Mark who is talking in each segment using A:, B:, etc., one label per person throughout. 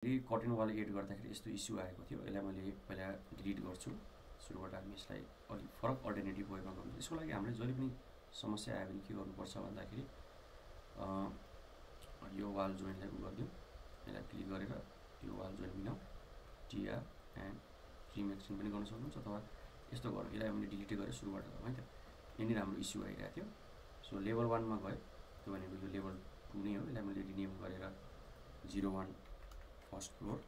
A: Cutting wall add गर्दाखेरि यस्तो issue आएको थियो। यसलाई मैले पहिला डिलिट गर्छु। सुरुबाट हामी यसलाई अलिक फरक अल्टरनेटिभ वेमा गर्नु। यसको लागि हामीले जहिले पनि समस्या आयो भने के गर्नुपर्छ भन्दाखेरि यो वाल जोइनलाई गरिदिउँ। यसलाई क्लिक गरेर यो वाल जोइन मिलाउँ। टिआर एन्ड रिमेक्सन पनि गर्न सक्नुहुन्छ अथवा यस्तो गरौँ। यसलाई हामीले डिलिट गरेर सुरुबाट गरौँ है त। यहाँनिर हाम्रो इस्यु आइरहेको थियो। सो लेभल 1 मा गयो। त्यो भनेको यो लेभल 2 नै हो। यसलाई मैले रिनेम गरेर 01 फर्स्ट फ्लोर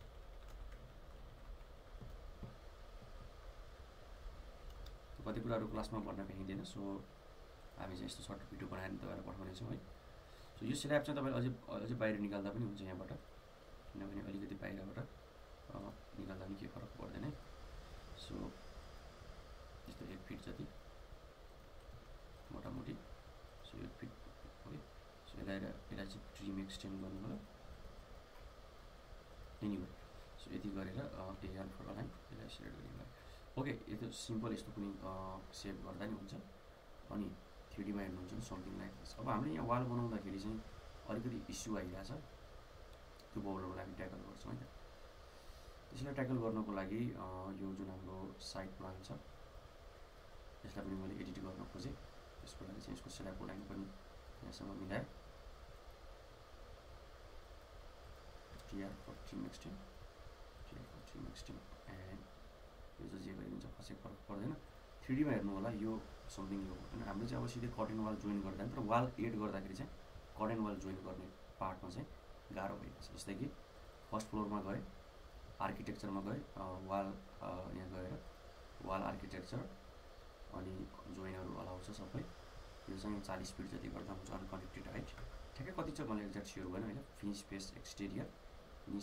A: कति कुराहरू क्लासमा भन्न भ्याइँदैन। सो हामी चाहिँ यस्तो सर्ट भिडियो बनाएर तपाईँलाई पठाउनेछौँ है। सो यो स्ल्याब चाहिँ तपाईँले अझै बाहिर निकाल्दा पनि हुन्छ यहाँबाट, किनभने अलिकति बाहिरबाट निकाल्दा पनि केही फरक पर्दैन है। सो यस्तो 1 फिट जति मोटामोटी। So 1 fit okay. सो यसलाई चाहिँ ट्रिम एक्सटेन्ड गर्नु होला। एनिवे सो यति गरेर एआर फर अलाइन यसलाई सेलेक्ट गरिदिनु ओके। यो त सिम्पल यस्तो पनि सेभ गर्दा नि हुन्छ। अनि 3D मा हेर्नुहुन्छ नि समथिङ लाइक दिस। अब हामीले यहाँ वाल बनाउँदाखेरि चाहिँ अलिकति इस्यु आइरहेछ। त्यो प्रब्लमलाई हामी ट्याकल गर्छौँ है त। त्यसलाई ट्याकल गर्नको लागि यो जुन हाम्रो साइड प्लान छ यसलाई पनि मैले एडिट गर्न खोजेँ। त्यसको लागि चाहिँ यसको स्ल्याबको लाइन पनि यहाँसम्म मिलाएँ। TR for trim extend and यो चाहिँ जे गरिन्छ कसै फरक पर्दैन। 3D मा हेर्नु होला यो समथिङ यो होइन। हामीले चाहिँ अब सिधै कटिङ वाल जोइन गर्दैन, तर वाल एड गर्दाखेरि चाहिँ कटिङ वाल जोइन गर्ने पार्टमा चाहिँ गाह्रो भइरहेछ। जस्तै कि फर्स्ट फ्लोरमा गए, आर्किटेक्चरमा गए, वाल यहाँ गएर वाल आर्किटेक्चर अनि जोइनहरू अलाउ छ सबै। यो चाहिँ 40 फिट जति गर्दा हुन्छ अनकनेक्टेड हाइट। ठ्याक्कै कति छ मैले एक्ज्याक्ट स्योर भएन होइन। फिनिस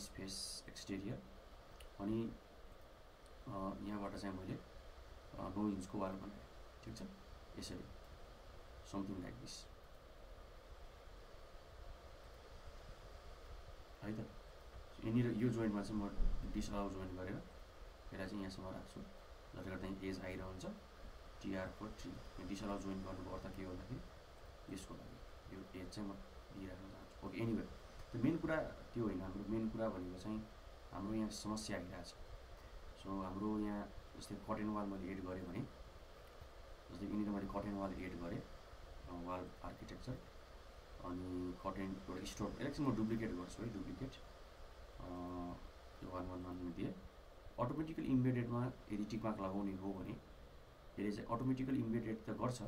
A: फेस एक्सटेरियर अनि यहाँबाट चाहिँ मैले 9 इन्चको वाल बनाएँ। ठिक छ, यसरी समथिङ लाइक दिस है त। यहाँनिर यो जोइन्टमा चाहिँ म डिसअलाउ जोइन गरेर यसलाई चाहिँ यहाँसम्म राख्छु, जसले गर्दा एज आइरहन्छ। TR for tree disallow join गर्नुको अर्थ के हो भन्दाखेरि यसको लागि यो एज चाहिँ म दिइराख्न चाहन्छु। ओके एनिवे त मेन कुरा त्यो होइन। हाम्रो मेन कुरा भनेको चाहिँ हाम्रो यहाँ समस्या आइरहेछ। सो हाम्रो यहाँ जस्तै कटिङ वाल मैले एड गरेँ भने, जस्तै यहाँनिर मैले कटिङ वाल एड गरेँ वाल आर्किटेक्चर अनि कटिङ एउटा स्टोर। यसलाई चाहिँ म डुप्लिकेट गर्छु है। डुप्लिकेट यो 111 दिएँ। अटोमेटिकल इम्बेडेडमा यदि टिक मार्क लगाउने हो भने यसले चाहिँ अटोमेटिकल इम्बेडेड त गर्छ,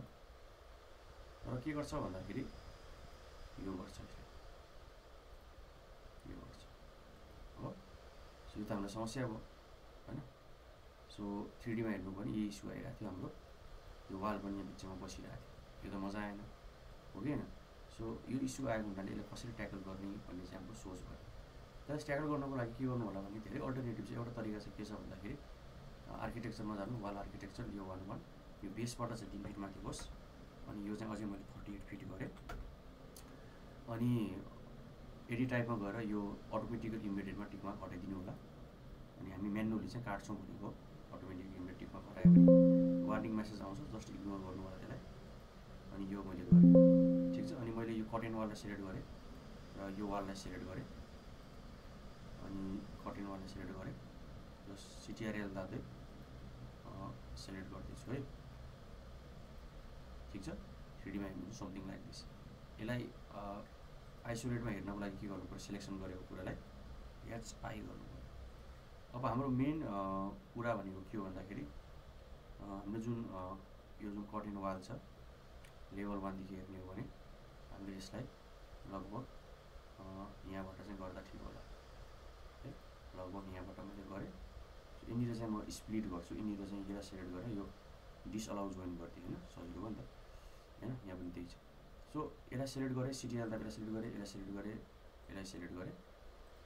A: तर के गर्छ भन्दाखेरि यो गर्छ, यो गर्छ हो। सो यो त हामीलाई समस्या भयो होइन। सो 3D मा हेर्नु पनि यही इस्यु आइरहेको थियो हाम्रो। यो वाल पनि यहाँ बिचमा बसिरहेको थियो। यो त मजा आएन हो कि होइन। सो यो इस्यु आएको हुनाले यसलाई कसरी ट्याकल गर्ने भन्ने चाहिँ हाम्रो सोच भयो। त्यसलाई ट्याकल गर्नको लागि के गर्नु होला भने धेरै अल्टरनेटिभ छ। एउटा तरिका चाहिँ के छ भन्दाखेरि आर्किटेक्चरमा जानु, वाल आर्किटेक्चर यो 11 यो बेसबाट चाहिँ 3 फिट माथि होस्। अनि यो चाहिँ अझै मैले 38 फिट गरेँ। अनि एडिट टाइपमा गएर यो अटोमेटिकल इम्बेडेडमा टिकमा हटाइदिनु होला। अनि हामी म्यानुअली चाहिँ काट्छौँ भनेको अटोमेटिक इम्बेड टिकमा हटायो भने वार्निङ मेसेज आउँछ, जस्ट इग्नोर गर्नु होला त्यसलाई। अनि यो मैले गरेँ ठिक छ। अनि मैले यो कटिङ वाललाई सिलेक्ट गरेँ र यो वाललाई सिलेक्ट गरेँ अनि कटिङ वाललाई सिलेक्ट गरेँ। यो सिटिआरएल दाब्दै सिलेक्ट गर्दैछु है। ठिक छ। 3D मा हेर्नु समथिङ लाइक दिस। यसलाई आइसोलेटमा हेर्नको लागि के गर्नु पर्यो, सिलेक्सन गरेको कुरालाई HI गर्नु पर्यो। अब हाम्रो मेन कुरा भनेको के हो भन्दाखेरि हाम्रो जुन यो जुन कटिङ वाल छ लेभल 1 देखि हेर्ने हो भने हामीले यसलाई लगभग यहाँबाट चाहिँ गर्दा ठिक होला है। लगभग यहाँबाट मैले गरेँ। यहाँनिर चाहिँ म स्प्लिट गर्छु। यहाँनिर चाहिँ यसलाई सिलेक्ट गरेर यो डिसअलाउ जोइन गरिदिएँ होइन, सजिलो भयो नि त होइन। यहाँ पनि त्यही छ। सो यसलाई सिलेक्ट गरेँ, सिटिएल दाबेर सिलेक्ट गरेँ, यसलाई सिलेक्ट गरेँ, यसलाई सिलेक्ट गरेँ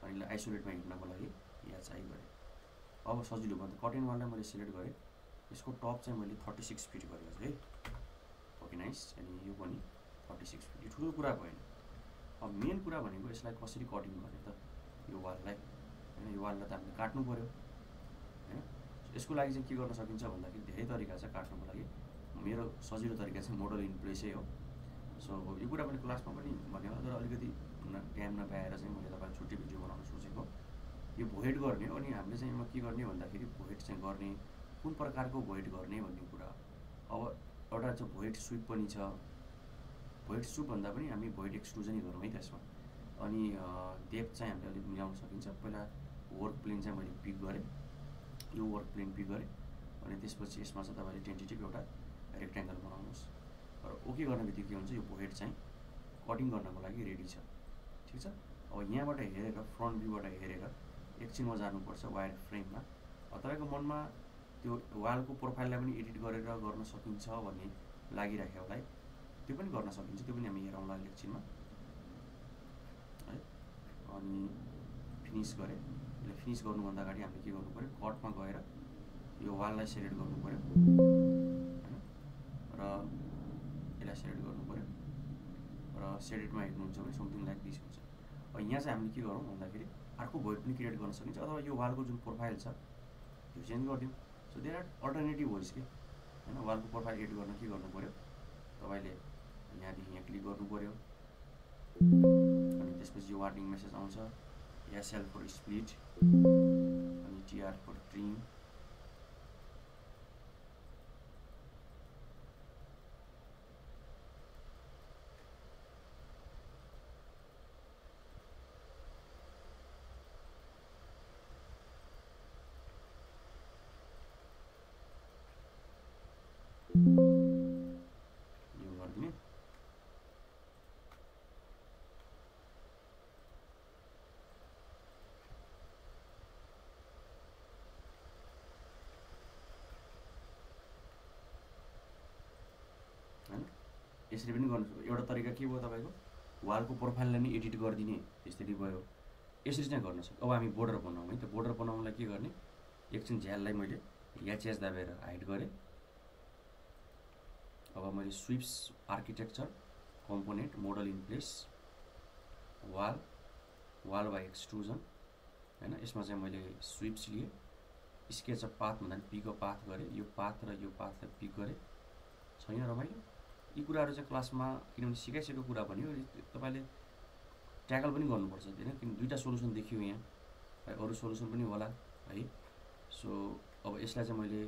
A: अनि यसलाई आइसोलेटमा हेर्नको लागि HI गरेँ। अब सजिलो भयो नि त। कटिङ वाललाई मैले सिलेक्ट गरेँ, यसको टप चाहिँ मैले 36 फिट गरेको छु है। Okay nice. अनि यो पनि 36 फिट। यो ठुलो कुरा भएन। अब मेन कुरा भनेको यसलाई कसरी कटिङ गर्ने त यो वाललाई होइन। यो वाललाई त हामीले काट्नु पऱ्यो होइन। यसको लागि चाहिँ के गर्न सकिन्छ भन्दाखेरि धेरै तरिका छ काट्नुको लागि। मेरो सजिलो तरिका चाहिँ मोडल इन प्लेसै हो। सो यो कुरा मैले क्लासमा पनि भने होला, तर अलिकति टाइम नपाएर चाहिँ मैले तपाईँलाई छुट्टी भिडियो बनाउन सोचेको। यो भोइड गर्ने अनि हामीले चाहिँ यसमा के गर्ने भन्दाखेरि भोइड चाहिँ गर्ने कुन प्रकारको भोइड गर्ने भन्ने कुरा। अब एउटा चाहिँ भोइड स्विप पनि छ, भोइड स्विप भन्दा पनि हामी भोइड एक्सट्रुजनै गरौँ है त्यसमा। अनि डेप्थ चाहिँ हामीले अलिक मिलाउन सकिन्छ। पहिला वर्क प्लेन चाहिँ मैले पिक गरेँ, यो वर्क प्लेन पिक गरेँ अनि त्यसपछि यसमा चाहिँ तपाईँले टेन्टेटिभ एउटा रेक्ट्याङ्गल बनाउनुहोस् र ओके गर्ने बित्तिकै के हुन्छ यो भोइड चाहिँ कटिङ गर्नको लागि रेडी छ। ठिक छ। अब यहाँबाट हेरेर फ्रन्ट भ्यूबाट हेरेर एकछिनमा जानुपर्छ वायर फ्रेममा। तपाईँको मनमा त्यो वालको प्रोफाइललाई पनि एडिट गरेर गर्न सकिन्छ भन्ने लागिराख्यो होला है, त्यो पनि गर्न सकिन्छ, त्यो पनि हामी हेरौँला एकछिनमा है। अनि फिनिस गरेँ। यसले फिनिस गर्नुभन्दा अगाडि हामीले के गर्नु पऱ्यो, कटमा गएर यो वाललाई सेलेक्ट गर्नु पऱ्यो हैन, र यसलाई सेलेक्ट गर्नु पऱ्यो र सेलेक्टमा हेर्नुहुन्छ भने समथिङ लाइक दिस हुन्छ। अब यहाँ चाहिँ हामीले के गरौँ भन्दाखेरि अर्को भोइड पनि क्रिएट गर्न सकिन्छ अथवा यो वालको जुन प्रोफाइल छ त्यो चेन्ज गरिदिउँ। So there are alternative ways के हैन। वालको प्रोफाइल एड गर्न के गर्नु पऱ्यो, तपाईँले यहाँदेखि यहाँ क्लिक गर्नु पऱ्यो अनि त्यसपछि यो वार्निङ मेसेज आउँछ, एसएल फर स्प्लिट अनि टिआर फर ट्रिम। यो गरिदिने हैन। यसरी पनि गर्नु एउटा तरिका के भयो, तपाईँको वालको प्रोफाइललाई नि एडिट गरिदिने यसरी भयो। यसरी चाहिँ गर्न सक्छ। अब हामी बोर्डर बनाउँ है। त्यो बोर्डर बनाउनलाई के गर्ने, एकछिन झ्याललाई मैले एचएस दाबेर हाइड गरेँ। अब मैले sweeps architecture component model in place wall by extrusion हैन, यसमा चाहिँ मैले स्विप्स लिए, स्केच अफ पाथ भन्दा पनि पिक अफ पाथ गरेँ। यो पाथ र यो पाथलाई पिक गरेँ। छैन रमाइलो यी कुराहरू चाहिँ क्लासमा किनभने सिकाइसकेको कुरा पनि हो, तपाईँले ट्याकल पनि गर्नुपर्छ होइन, किन दुईवटा सोलुसन देखियो यहाँ है, अरू सोलुसन पनि होला है। सो अब यसलाई चाहिँ मैले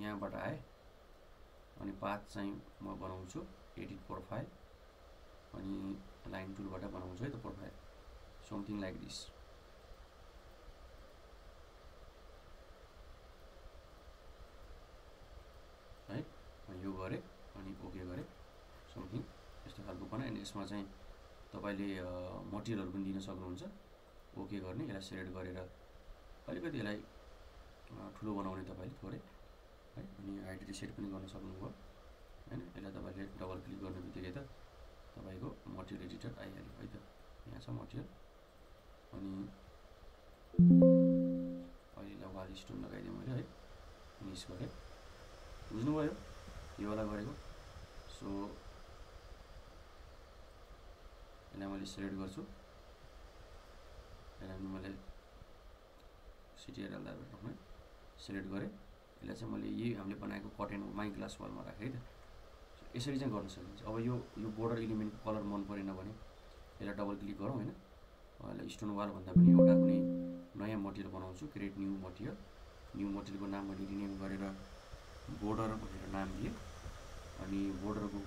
A: यहाँबाट आएँ अनि पाथ चाहिँ म बनाउँछु एडिट प्रोफाइल अनि लाइन टुलबाट बनाउँछु है त प्रोफाइल समथिङ लाइक दिस है। यो गरेँ अनि ओके गरेँ, समथिङ यस्तो खालको बनाएँ। अनि यसमा चाहिँ तपाईँले मटेरियलहरू पनि दिन सक्नुहुन्छ। ओके गर्ने, यसलाई सेलेक्ट गरेर अलिकति यसलाई ठुलो बनाउने तपाईँले थोरै है। अनि हाइट रिसेट पनि गर्न सक्नुभयो हैन। यसलाई तपाईँले डबल क्लिक गर्ने बित्तिकै त तपाईँको मटेरियल एडिटर आइहाल्यो है त। यहाँ छ मटेरियल अनि अहिले वाल स्टोन लगाइदिएँ मैले है, फिनिस गरेँ। बुझ्नुभयो यो वाला गरेको। सो यसलाई मैले सेलेक्ट गर्छु, यसलाई पनि मैले सिटिआरएल दाबेर सेलेक्ट गरेँ। यसलाई चाहिँ मैले यही हामीले बनाएको कटेन माइ ग्लास वालमा राखेँ है त। यसरी चाहिँ गर्न सकिन्छ। अब यो बोर्डर एलिमेन्टको कलर मन परेन भने यसलाई डबल क्लिक गरौँ हैन। यसलाई स्टोन वाल भन्दा पनि एउटा कुनै नयाँ मटेरियल बनाउँछु, क्रिएट न्यू मटेरियल। न्यू मटेरियलको नाम मैले रिनेम गरेर बोर्डर भनेर नाम दिएँ। अनि बोर्डरको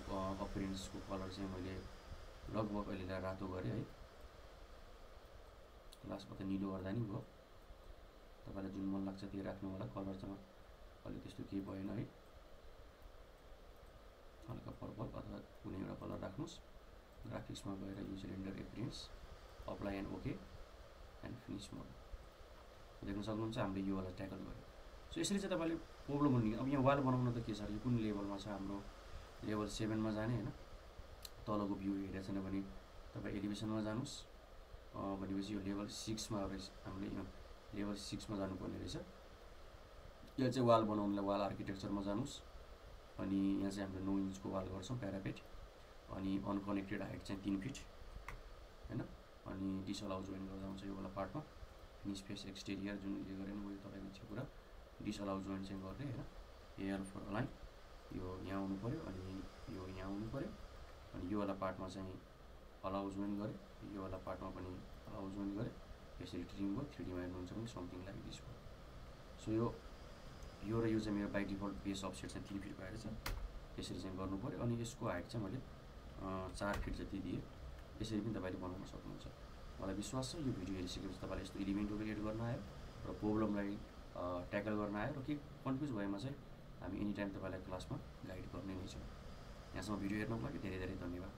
A: अपेरेन्सको कलर चाहिँ मैले लगभग अहिलेलाई रातो गरेँ है। लास्टमा त निलो गर्दा नि भयो, तपाईँलाई जुन मन लाग्छ त्यो राख्नु होला। कलर चाहिँ अहिले त्यस्तो केही भएन है, हल्का पर्पल अथवा कुनै एउटा कलर राख्नुहोस्। ग्राफिक्समा गएर use render appearance apply and okay and finish mode देख्न सक्नुहुन्छ। हामीले यो वाला ट्याकल गर्यो। सो यसरी चाहिँ तपाईँले प्रब्लम हुने। अब यहाँ वाल बनाउन त के छ, यो कुन लेभलमा छ, हाम्रो लेभल 7 मा जाने हैन। तलको भ्यू हेरेको छैन भने तपाईँ एलिभेसनमा जानुहोस्, भनेपछि यो लेभल 6 मा रहेछ। हामीले यो लेभल 6 मा जानुपर्ने रहेछ। यो चाहिँ वाल बनाउनलाई वाल आर्किटेक्चरमा जानुहोस् अनि यहाँ चाहिँ हामीले 9 इन्चको वाल गर्छौँ प्यारापेट। अनि अनकनेक्टेड हाइट चाहिँ 3 फिट हैन। अनि डिसअलाउ जोइन गर्दा हुन्छ यो वाला पार्टमा। फिनिस फेस एक्सटेरियर जुन यो गरेँ नि मैले तपाईँको छ कुरा, डिसअलाउ जोइन चाहिँ गर्ने हैन। एयर फर अलाइन यो यहाँ आउनु पऱ्यो अनि यो यहाँ आउनु पऱ्यो। अनि यो वाला पार्टमा चाहिँ अलाउ जोइन गरेँ, यो वाला पार्टमा पनि अलाउ जोइन गरेँ। यसरी ट्रिम भयो 3D मा हेर्नुहुन्छ भने समथिङ लाइक दिस भयो। सो यो र यो चाहिँ मेरो बाई डिफल्ट बेस अफसेट चाहिँ 3 फिटको आएको छ। यसरी चाहिँ गर्नु पऱ्यो। अनि यसको हाइट चाहिँ मैले 4 फिट जति दिएँ। यसरी पनि तपाईँले बनाउन सक्नुहुन्छ। मलाई विश्वास छ यो भिडियो हेरिसकेपछि तपाईँलाई यस्तो इलिमेन्टहरू क्रिएट गर्न आयो र प्रब्लमलाई ट्याकल गर्न आयो र के कन्फ्युज भएमा चाहिँ हामी एनी टाइम तपाईँलाई क्लासमा गाइड गर्ने नै छौँ। यहाँसम्म भिडियो हेर्नको लागि धेरै धेरै धन्यवाद।